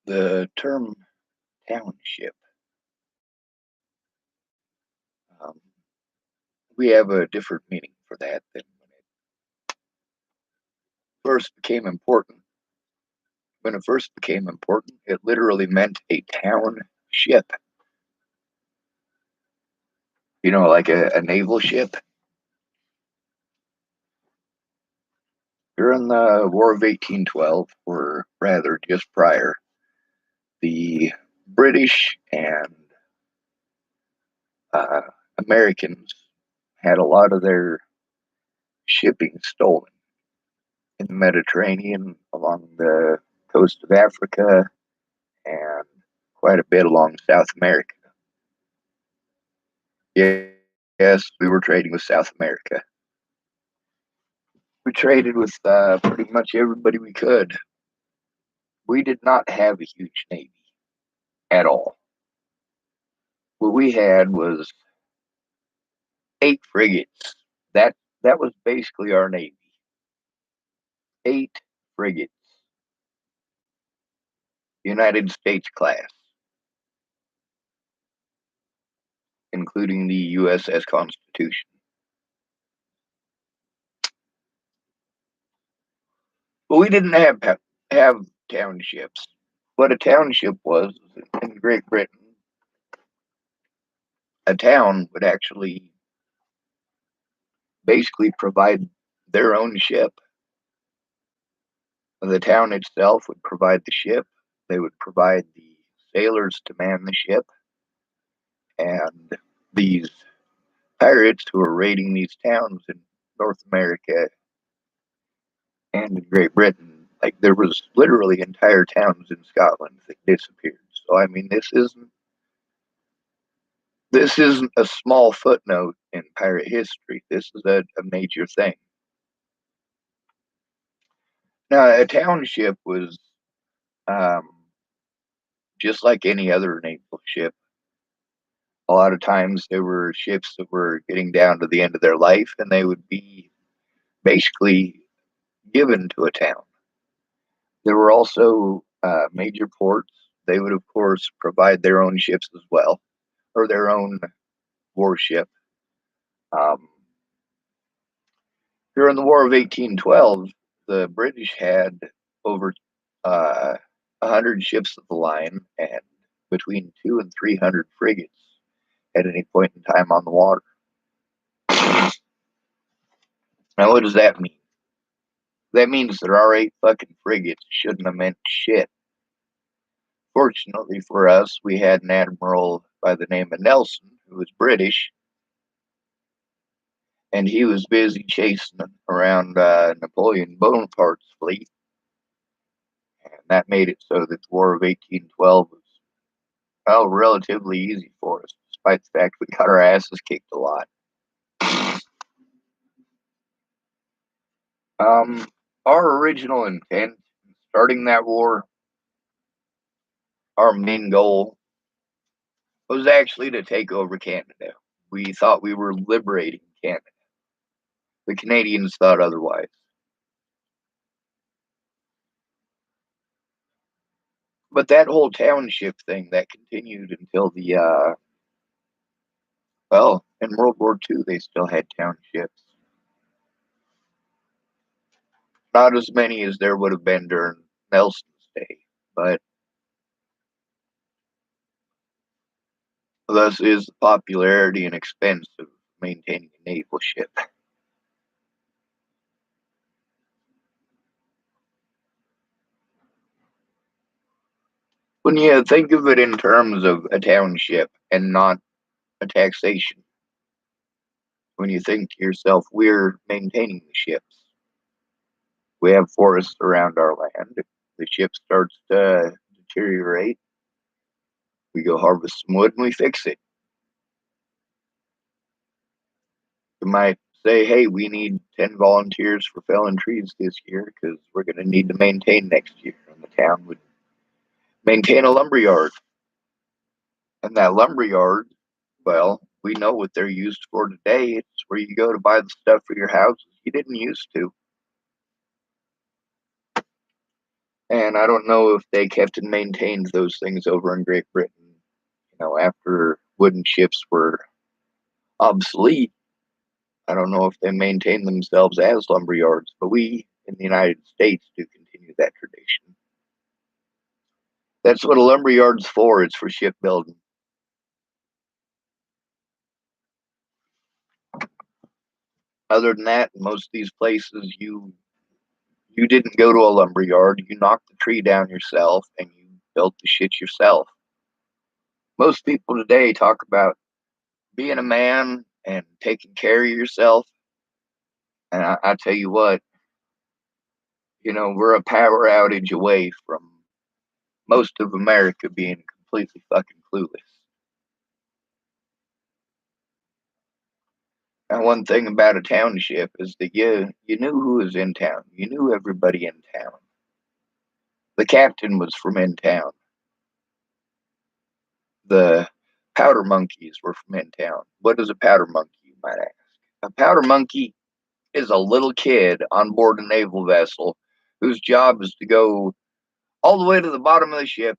The term township, um, we have a different meaning for that than when it first became important. When it first became important, it literally meant a township, like a naval ship. During the War of 1812, or rather just prior, the British and uh, Americans had a lot of their shipping stolen in the Mediterranean, along the coast of Africa, and quite a bit along South America. Yes, we were trading with South America. We traded with pretty much everybody we could. We did not have a huge navy at all. What we had was 8 frigates. That that was basically our navy. 8 frigates, United States class, including the USS Constitution. But we didn't have townships. What a township was in Great Britain, a town would actually basically provide their own ship. The town itself would provide the ship. They would provide the sailors to man the ship, and these pirates who were raiding these towns in North America and in Great Britain, like there was literally entire towns in Scotland that disappeared. So I mean, this isn't a small footnote in pirate history. This is a major thing. Now, a township was um, just like any other naval ship. A lot of times there were ships that were getting down to the end of their life, and they would be basically given to a town. There were also major ports. They would, of course, provide their own ships as well, or their own warship. Um, During the War of 1812, the British had over 100 ships of the line and between 200 and 300 frigates at any point in time on the water. Now, what does that mean? That means that our 8 fucking frigates shouldn't have meant shit. Fortunately for us, we had an admiral by the name of Nelson, who was British, and he was busy chasing around Napoleon Bonaparte's fleet, and that made it so that the War of 1812 was, well, relatively easy for us, despite the fact we got our asses kicked a lot. Um, our original intent in starting that war, our main goal, was actually to take over Canada. We thought we were liberating Canada. The Canadians thought otherwise. But that whole township thing that continued until well, in World War II, they still had townships. Not as many as there would have been during Nelson's day, but thus is the popularity and expense of maintaining a naval ship. When you think of it in terms of a township and not a taxation, when you think to yourself, we're maintaining the ships. We have forests around our land. The ship starts to deteriorate. We go harvest some wood and we fix it. You might say, hey, we need 10 volunteers for felling trees this year because we're going to need to maintain next year. And the town would maintain a lumber yard. And that lumber yard, well, we know what they're used for today. It's where you go to buy the stuff for your houses you didn't used to. And I don't know if they kept and maintained those things over in Great Britain, after wooden ships were obsolete. I don't know if they maintained themselves as lumber yards, but we in the United States do continue that tradition. That's what a lumber yard's for. It's for shipbuilding. Other than that, most of these places you didn't go to a lumber yard. You knocked the tree down yourself and you built the shit yourself. Most people today talk about being a man and taking care of yourself. And I tell you what, we're a power outage away from most of America being completely fucking clueless. And one thing about a township is that you knew who was in town. You knew everybody in town. The captain was from in town. The powder monkeys were from in town. What is a powder monkey, you might ask? A powder monkey is a little kid on board a naval vessel whose job is to go all the way to the bottom of the ship,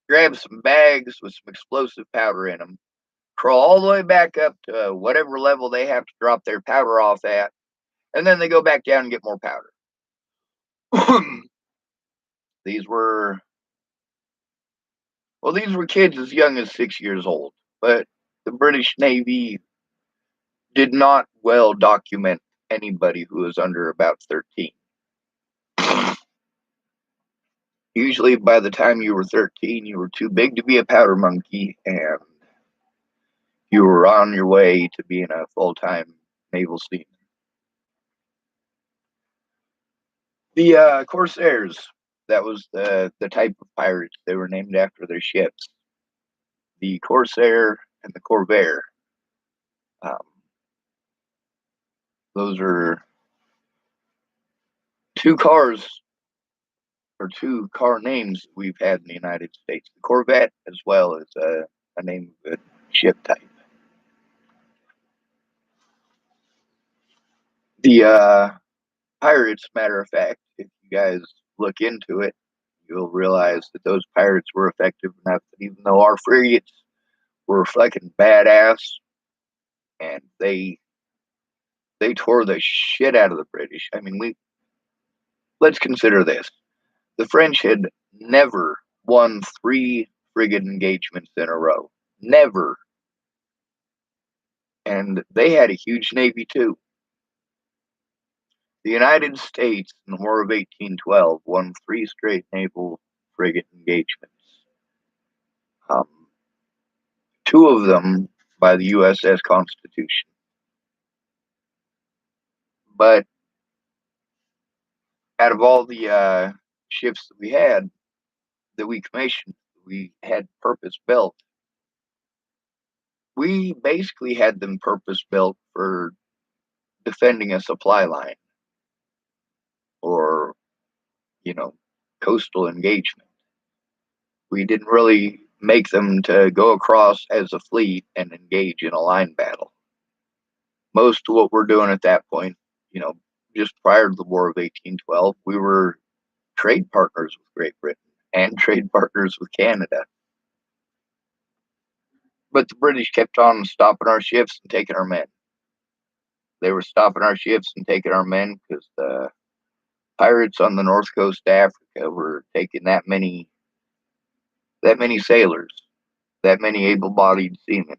grab some bags with some explosive powder in them, crawl all the way back up to whatever level they have to drop their powder off at, and then they go back down and get more powder. these were these were kids as young as 6 years old, but the British Navy did not well document anybody who was under about 13. Usually by the time you were 13, you were too big to be a powder monkey, and you were on your way to being a full-time naval seaman. The Corsairs, that was the type of pirates. They were named after their ships. The Corsair and the Corvair. Um, those are two cars or two car names we've had in the United States. The Corvette, as well as a name of a ship type. The pirates, matter of fact, if you guys look into it, you'll realize that those pirates were effective enough that even though our frigates were fucking badass and they tore the shit out of the British. I mean, let's consider this. The French had never won 3 frigate engagements in a row. Never. And they had a huge navy too. The United States in the War of 1812 won 3 straight naval frigate engagements. 2 of them by the USS Constitution. But out of all the ships that we commissioned, we had purpose built. We basically had them purpose built for defending a supply line or, coastal engagement. We didn't really make them to go across as a fleet and engage in a line battle. Most of what we're doing at that point, just prior to the War of 1812, we were trade partners with Great Britain and trade partners with Canada. But the British kept on stopping our ships and taking our men. They were stopping our ships and taking our men because the pirates on the north coast of Africa were taking that many sailors, that many able-bodied seamen.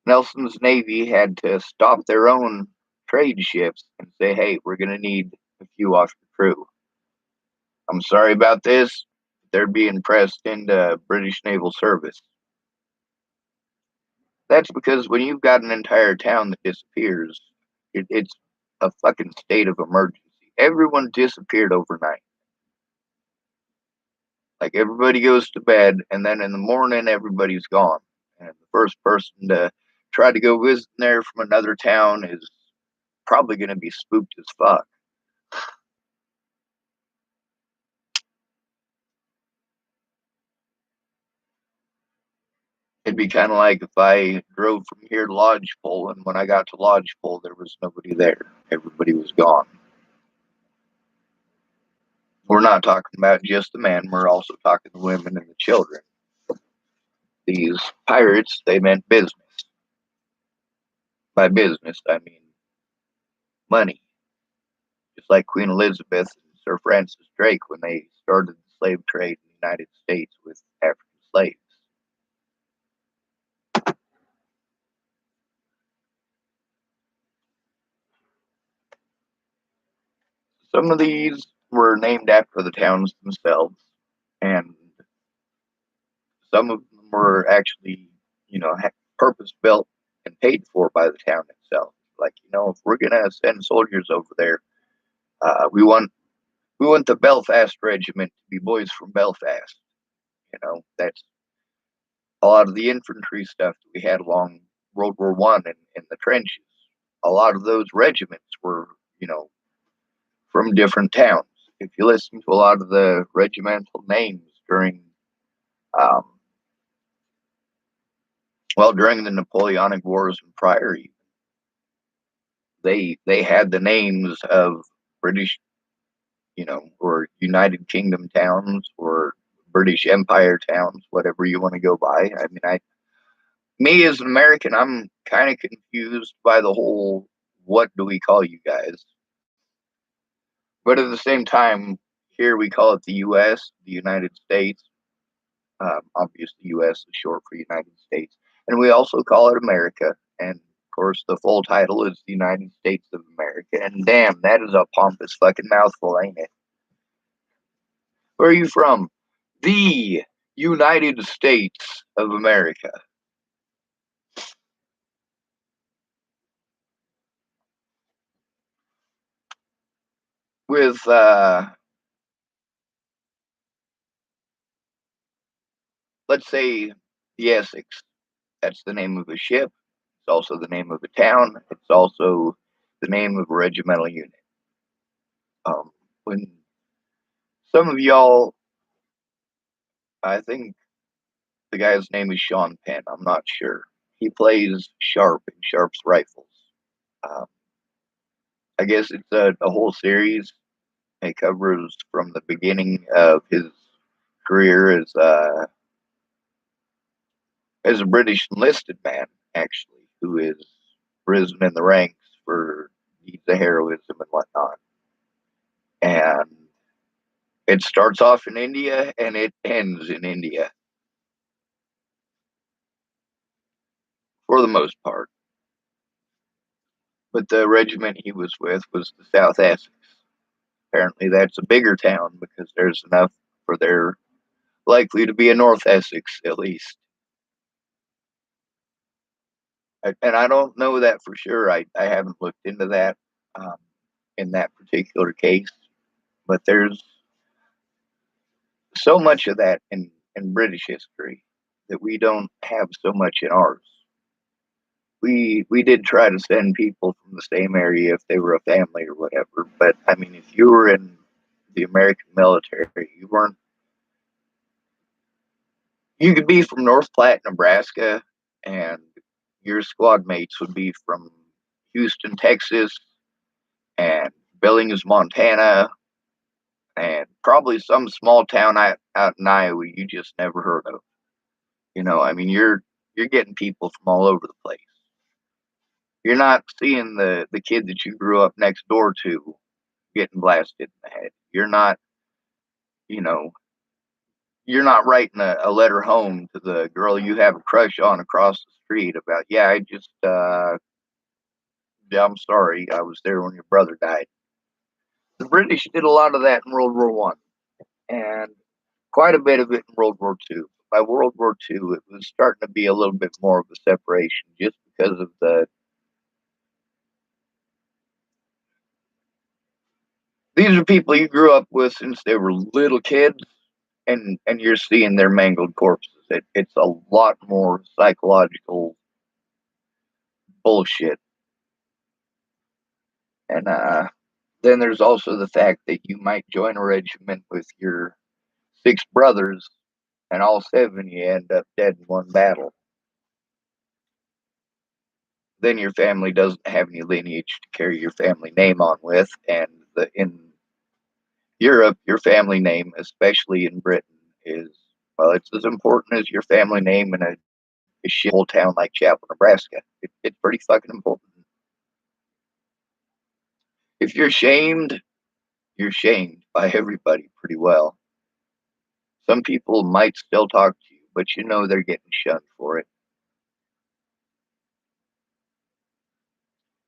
Nelson's Navy had to stop their own trade ships and say, hey, we're going to need a few off the crew. I'm sorry about this. They're being pressed into British naval service. That's because when you've got an entire town that disappears, it's a fucking state of emergency. Everyone disappeared overnight. Like everybody goes to bed, and then in the morning, everybody's gone. And the first person to try to go visit there from another town is probably going to be spooked as fuck. It'd be kind of like if I drove from here to Lodgepole, and when I got to Lodgepole, there was nobody there. Everybody was gone. We're not talking about just the men, we're also talking the women and the children. These pirates, they meant business. By business, I mean money. Just like Queen Elizabeth and Sir Francis Drake when they started the slave trade in the United States with African slaves. Some of these were named after the towns themselves, and some of them were actually, purpose built and paid for by the town itself. Like, if we're gonna send soldiers over there, we want the Belfast Regiment to be boys from Belfast. That's a lot of the infantry stuff that we had along World War One in the trenches. A lot of those regiments were, from different towns. If you listen to a lot of the regimental names um, during the Napoleonic Wars and prior, they had the names of British, or United Kingdom towns or British Empire towns, whatever you want to go by. I mean, me as an American, I'm kind of confused by the whole "what do we call you guys?" But at the same time, here we call it the U.S., the United States. Obviously, U.S. is short for United States, and we also call it America. And of course, the full title is the United States of America. And damn, that is a pompous fucking mouthful, ain't it? Where are you from? The United States of America. With let's say the Essex. That's the name of a ship. It's also the name of a town. It's also the name of a regimental unit. When some of y'all, I think the guy's name is Sean Penn. I'm not sure. He plays Sharp in Sharp's Rifles. Um, I guess it's a whole series. It covers from the beginning of his career as a British enlisted man, actually, who is risen in the ranks for deeds of heroism and whatnot. And it starts off in India and it ends in India for the most part. But the regiment he was with was the South Essex. Apparently, that's a bigger town because there's enough for there likely to be a North Essex at least. And I don't know that for sure. I haven't looked into that um, in that particular case, but there's so much of that in British history that we don't have so much in ours. We did try to send people from the same area if they were a family or whatever, but I mean, if you were in the American military, you weren't. You could be from North Platte, Nebraska, and your squad mates would be from Houston, Texas, and Billings, Montana, and probably some small town out in Iowa you just never heard of. I mean, you're getting people from all over the place. You're not seeing the kid that you grew up next door to getting blasted in the head. You know, you're not writing a letter home to the girl you have a crush on across the street about, yeah, yeah, I'm sorry, I was there when your brother died. The British did a lot of that in World War One, and quite a bit of it in World War Two. By World War Two, it was starting to be a little bit more of a separation, just because of the. These are people you grew up with since they were little kids, and you're seeing their mangled corpses. It's a lot more psychological bullshit, and then there's also the fact that you might join a regiment with your six brothers, and all seven you end up dead in one battle. Then your family doesn't have any lineage to carry your family name on with, and Europe, your family name, especially in Britain, is, well, it's as important as your family name in a shithole town like Chapel, Nebraska. It's pretty fucking important. If you're shamed by everybody pretty well. Some people might still talk to you, but you know they're getting shunned for it.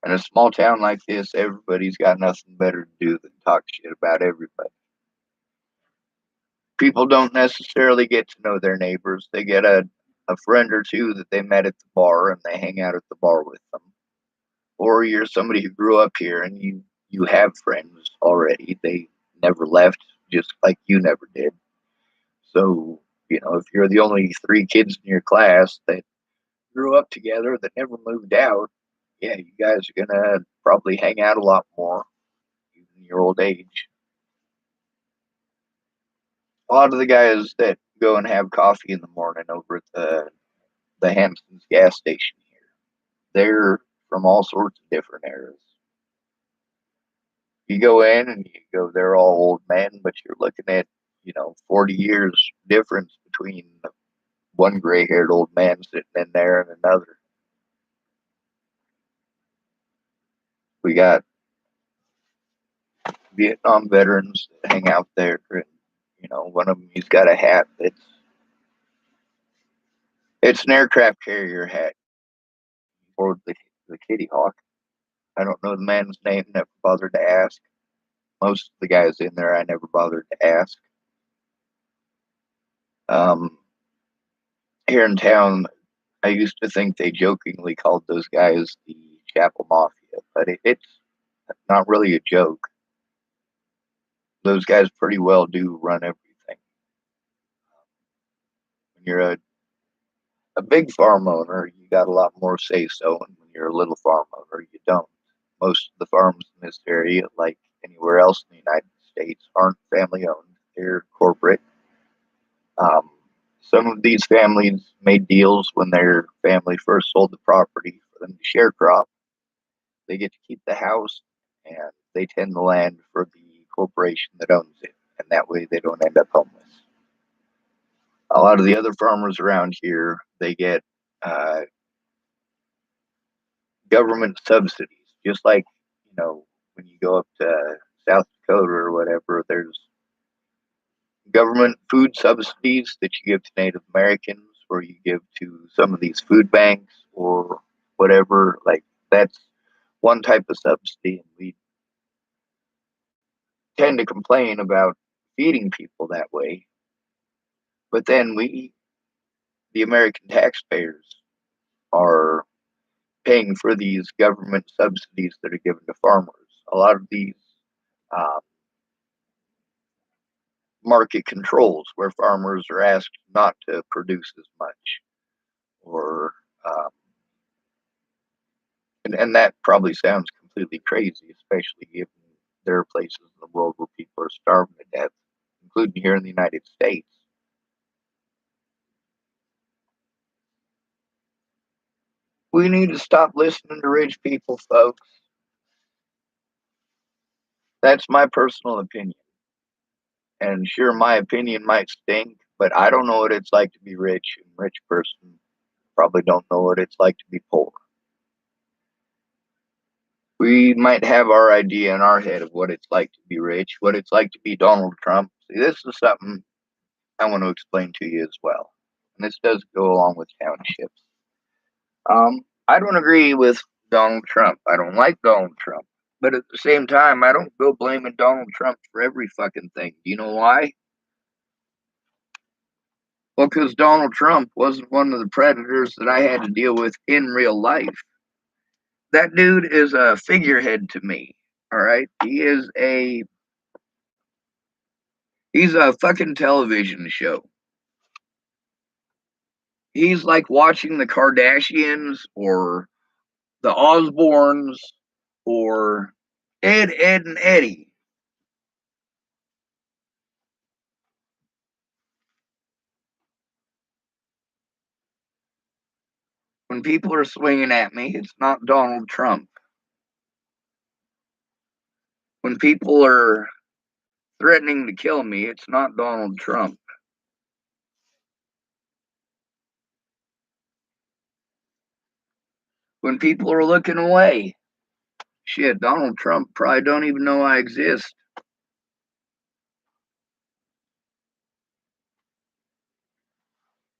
In a small town like this, everybody's got nothing better to do than talk shit about everybody. People don't necessarily get to know their neighbors. They get a friend or two that they met at the bar and they hang out at the bar with them. Or you're somebody who grew up here and you have friends already. They never left, just like you never did. So, if you're the only three kids in your class that grew up together that never moved out, yeah, you guys are gonna probably hang out a lot more, even in your old age. A lot of the guys that go and have coffee in the morning over at the Hamptons gas station here, they're from all sorts of different eras. You go in and you go, they're all old men, but you're looking at 40 years difference between one gray-haired old man sitting in there and another. We got Vietnam veterans that hang out there, and one of them, he's got a hat it's an aircraft carrier hat or the Kitty Hawk. I don't know the man's name, never bothered to ask. Most of the guys in there I never bothered to ask. Um, Here in town, I used to think they jokingly called those guys the Chapel Mafia, but it's not really a joke. Those guys pretty well do run everything. When you're a big farm owner, you got a lot more say so, and when you're a little farm owner, you don't. Most of the farms in this area, like anywhere else in the United States, aren't family owned. They're corporate. Um, some of these families made deals when their family first sold the property for them to share crop. They get to keep the house and they tend the land for the corporation that owns it, and that way they don't end up homeless. A lot of the other farmers around here, they get uh, government subsidies, just like when you go up to South Dakota or whatever. There's government food subsidies that you give to Native Americans, or you give to some of these food banks or whatever. Like, that's one type of subsidy, and we tend to complain about feeding people that way. But then the American taxpayers, are paying for these government subsidies that are given to farmers. A lot of these um, market controls where farmers are asked not to produce as much, or um, and that probably sounds completely crazy, especially given there are places in the world where people are starving to death, including here in the United States. We need to stop listening to rich people, folks. That's my personal opinion. And sure, my opinion might stink, but I don't know what it's like to be rich, and rich person probably don't know what it's like to be poor. We might have our idea in our head of what it's like to be rich, what it's like to be Donald Trump. See, this is something I want to explain to you as well. And this does go along with townships. I don't agree with Donald Trump. I don't like Donald Trump. But at the same time, I don't go blaming Donald Trump for every fucking thing. Do you know why? Well, because Donald Trump wasn't one of the predators that I had to deal with in real life. That dude is a figurehead to me. All right, he's a fucking television show. He's like watching the Kardashians or the Osbournes or Ed, and Eddie. When people are swinging at me, it's not Donald Trump. When people are threatening to kill me, it's not Donald Trump. When people are looking away, shit, Donald Trump probably don't even know I exist.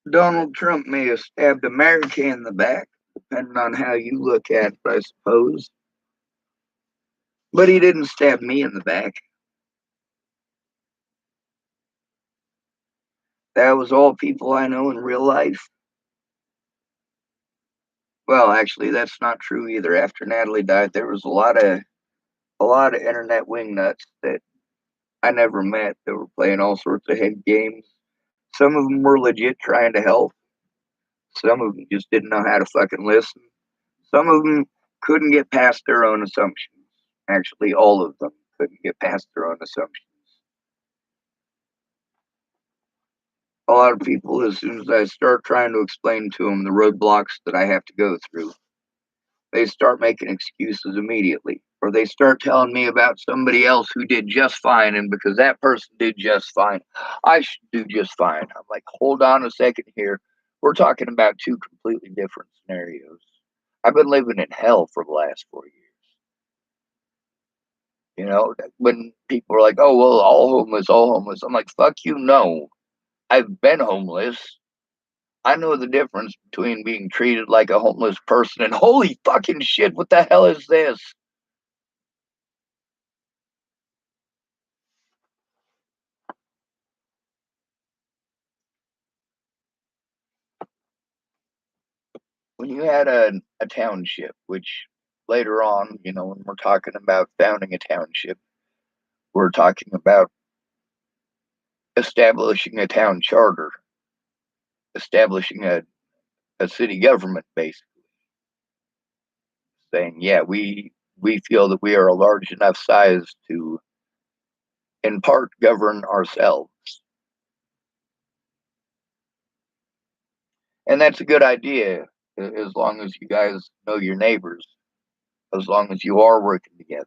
Donald Trump may have stabbed America in the back, depending on how you look at it, I suppose. But he didn't stab me in the back. That was all people I know in real life. Well, actually, that's not true either. After Natalie died, there was a lot of internet wingnuts that I never met that were playing all sorts of head games. Some of them were legit trying to help. Some of them just didn't know how to fucking listen. Some of them couldn't get past their own assumptions. Actually, all of them couldn't get past their own assumptions. A lot of people, as soon as I start trying to explain to them the roadblocks that I have to go through, they start making excuses immediately. Or they start telling me about somebody else who did just fine, and because that person did just fine, I should do just fine. I'm like, hold on a second here. We're talking about two completely different scenarios. I've been living in hell for the last 4 years. When people are like, oh, well, all homeless, all homeless. I'm like, fuck you, no. I've been homeless. I know the difference between being treated like a homeless person and holy fucking shit, what the hell is this? When you had a township, which later on, when we're talking about founding a township, we're talking about establishing a town charter, establishing a city government, basically, saying, yeah, we feel that we are a large enough size to, in part, govern ourselves. And that's a good idea, as long as you guys know your neighbors, as long as you are working together.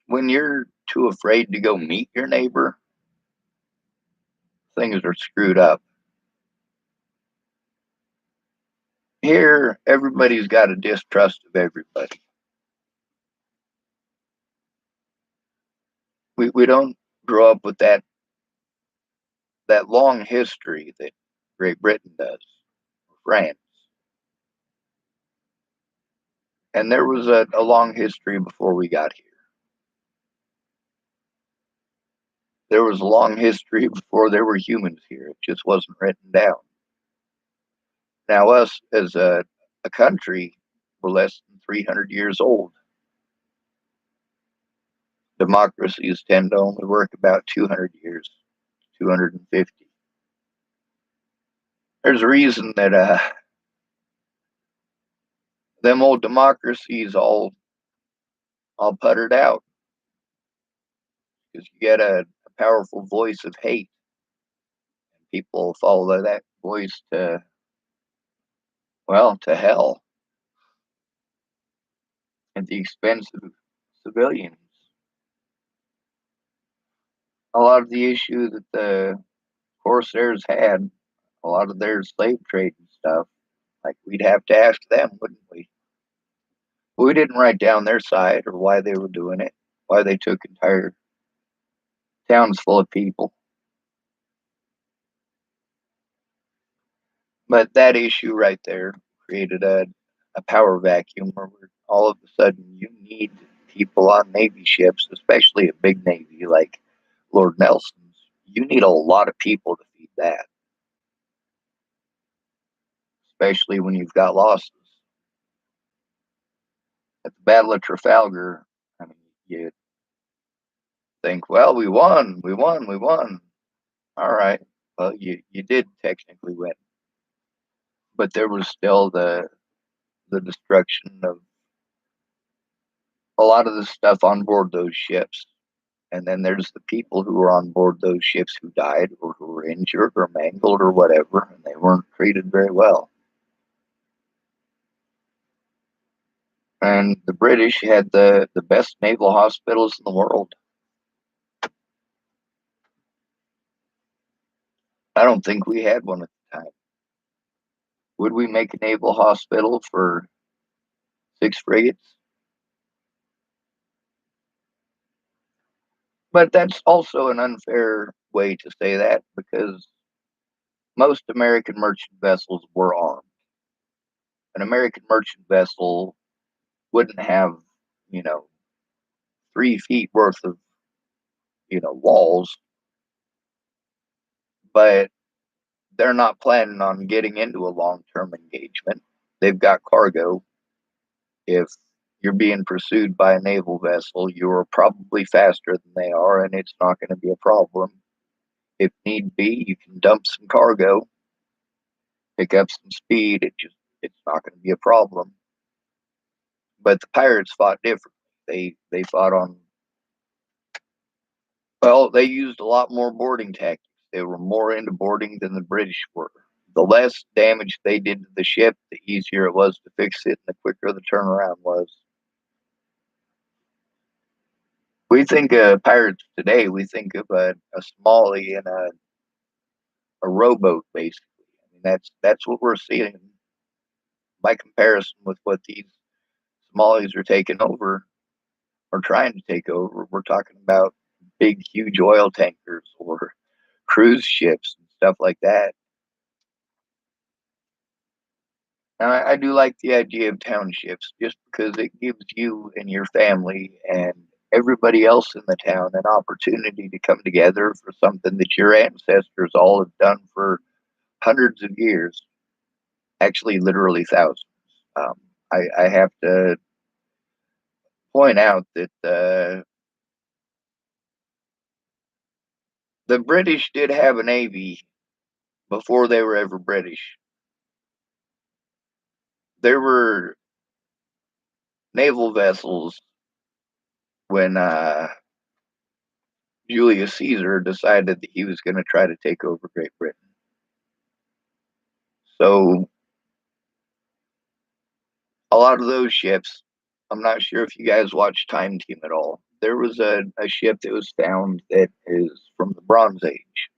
When you're too afraid to go meet your neighbor, things are screwed up. Here, everybody's got a distrust of everybody. We don't grow up with that long history that Great Britain does, France. And there was a long history before we got here. There was a long history before there were humans here. It just wasn't written down. Now, us as a country, we're less than 300 years old. Democracies tend to only work about 200 years, 250. There's a reason that them old democracies all puttered out, because you get a powerful voice of hate, and people follow that voice to, well, to hell at the expense of civilians. A lot of the issue that the Corsairs had, a lot of their slave trade and stuff, like, we'd have to ask them, wouldn't we? We didn't write down their side or why they were doing it, why they took entire towns full of people. But that issue right there created a power vacuum where all of a sudden you need people on Navy ships, especially a big Navy like Lord Nelson's. You need a lot of people to feed that, especially when you've got losses. At the Battle of Trafalgar, I mean, you think, well, we won, we won, we won. All right. Well, you did technically win, but there was still the destruction of a lot of the stuff on board those ships. And then there's the people who were on board those ships who died or who were injured or mangled or whatever, and they weren't treated very well. And the British had the best naval hospitals in the world. I don't think we had one at the time. Would we make a naval hospital for 6 frigates? But that's also an unfair way to say that because most American merchant vessels were armed. An American merchant vessel wouldn't have, you know, 3 feet worth of, walls, but they're not planning on getting into a long term engagement. They've got cargo. If you're being pursued by a naval vessel, you're probably faster than they are, and it's not going to be a problem. If need be, you can dump some cargo, pick up some speed. It's not going to be a problem. But the pirates fought differently. They fought on, well, they used a lot more boarding tactics. They were more into boarding than the British were. The less damage they did to the ship, the easier it was to fix it, and the quicker the turnaround was. We think of pirates today, we think of a Somali and a rowboat, basically. I mean, that's what we're seeing by comparison with what these Somalis are taking over or trying to take over. We're talking about big, huge oil tankers or cruise ships and stuff like that. Now, I do like the idea of townships just because it gives you and your family and everybody else in the town an opportunity to come together for something that your ancestors all have done for hundreds of years, actually, literally thousands. Um, I have to point out that the British did have a navy before they were ever British. There were naval vessels when Julius Caesar decided that he was going to try to take over Great Britain. So a lot of those ships, I'm not sure if you guys watch Time Team at all. There was a ship that was found that is from the Bronze Age,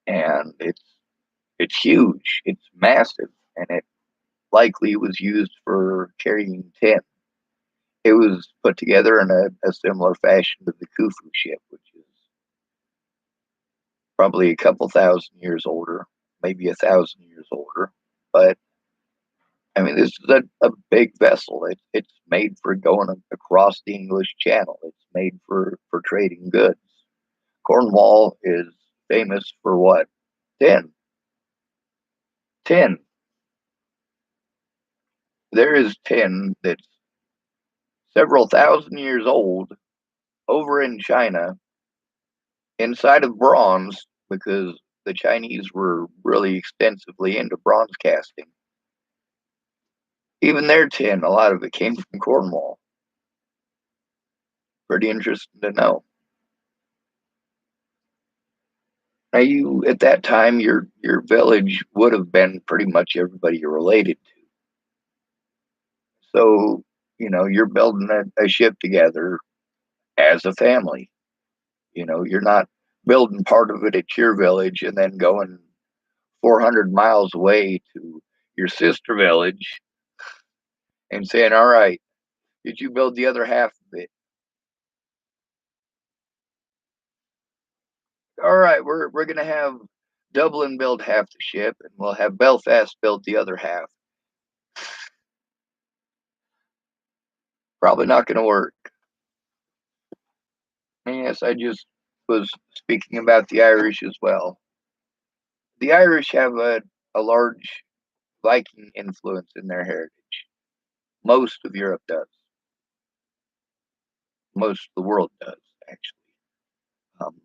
and it's huge, it's massive, and it likely was used for carrying tin. It was put together in a similar fashion to the Khufu ship, which is probably a couple thousand years older, maybe 1,000 years older. But I mean, this is a big vessel. It's made for going across the English Channel. It's made for trading goods. Cornwall is famous for what? Tin. Tin. There is tin that's several thousand years old over in China inside of bronze because the Chinese were really extensively into bronze casting. Even their tin, a lot of it came from Cornwall. Pretty interesting to know. Now, you at that time, your village would have been pretty much everybody you're related to. So, you're building a ship together as a family. You're not building part of it at your village and then going 400 miles away to your sister village and saying, "All right, did you build the other half of it? All right, we're gonna have Dublin build half the ship, and we'll have Belfast build the other half." Probably not gonna work. And yes, I just was speaking about the Irish as well. The Irish have a large Viking influence in their heritage. Most of Europe does. Most of the world does, actually. Um,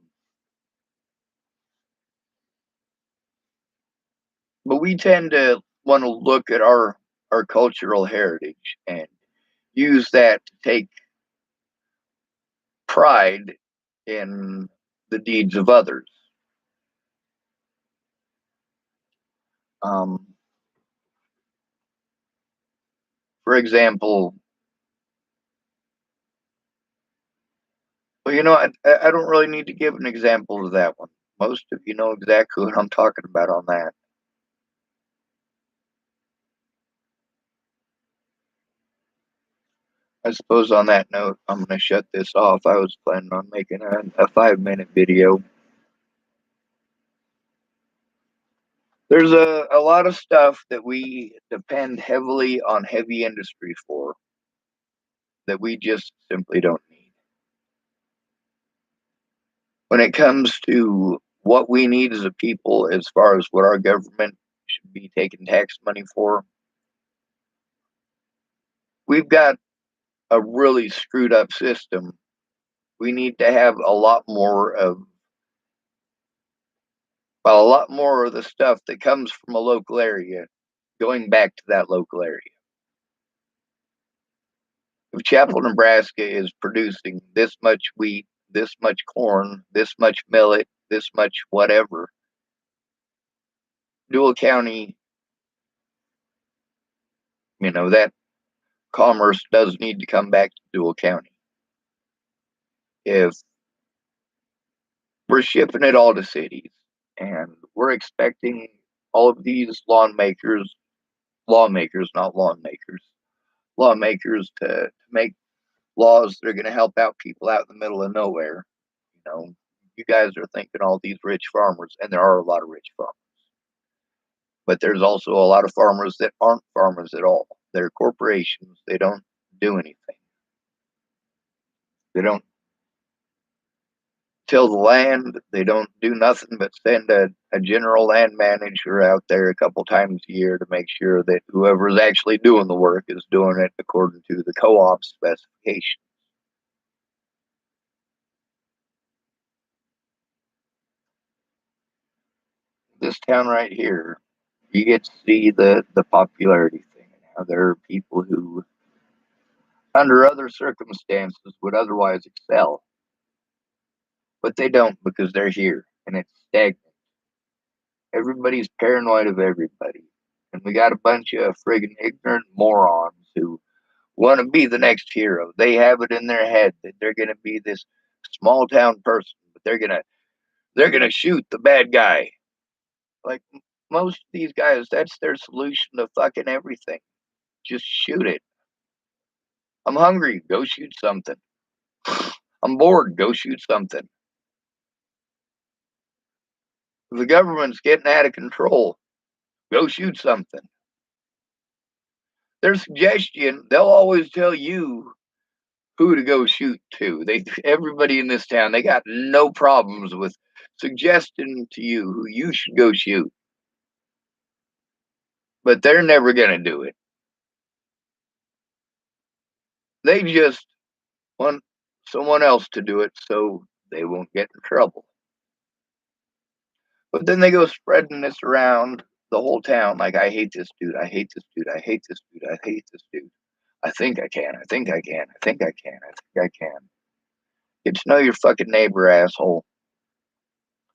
but we tend to want to look at our cultural heritage and use that to take pride in the deeds of others. Um, for example, well, I don't really need to give an example of that one, Most of you know exactly what I'm talking about on that. I suppose on that note, I'm going to shut this off. I was planning on making a 5-minute video. There's a lot of stuff that we depend heavily on heavy industry for that we just simply don't need. When it comes to what we need as a people, as far as what our government should be taking tax money for, we've got a really screwed up system. We need to have a lot more of, well, a lot more of the stuff that comes from a local area going back to that local area. If Chapel, Nebraska is producing this much wheat, this much corn, this much millet, this much whatever, Dual County, that commerce does need to come back to Dual County. If we're shipping it all to cities and we're expecting all of these lawmakers, not lawn makers, lawmakers to make laws that are going to help out people out in the middle of nowhere. You guys are thinking all these rich farmers, and there are a lot of rich farmers, but there's also a lot of farmers that aren't farmers at all. They're corporations. They don't do anything. They don't till the land. They don't do nothing but send a general land manager out there a couple times a year to make sure that whoever's actually doing the work is doing it according to the co-op specifications. This town right here, you get to see the popularity thing and how there are people who, under other circumstances, would otherwise excel, but they don't because they're here and it's stagnant. Everybody's paranoid of everybody, and we got a bunch of friggin' ignorant morons who want to be the next hero. They have it in their head that they're going to be this small town person, but they're gonna shoot the bad guy. Like most of these guys, that's their solution to fucking everything. Just shoot it. I'm hungry. Go shoot something. I'm bored. Go shoot something. If the government's getting out of control, go shoot something. Their suggestion, they'll always tell you who to go shoot to. Everybody in this town, they got no problems with suggesting to you who you should go shoot, but they're never going to do it. They just want someone else to do it so they won't get in trouble. But then they go spreading this around the whole town like, I hate this dude, I hate this dude, I hate this dude, I hate this dude. I think I can, I think I can, I think I can, I think I can. Get to know your fucking neighbor, asshole.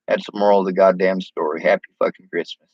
That's the moral of the goddamn story. Happy fucking Christmas.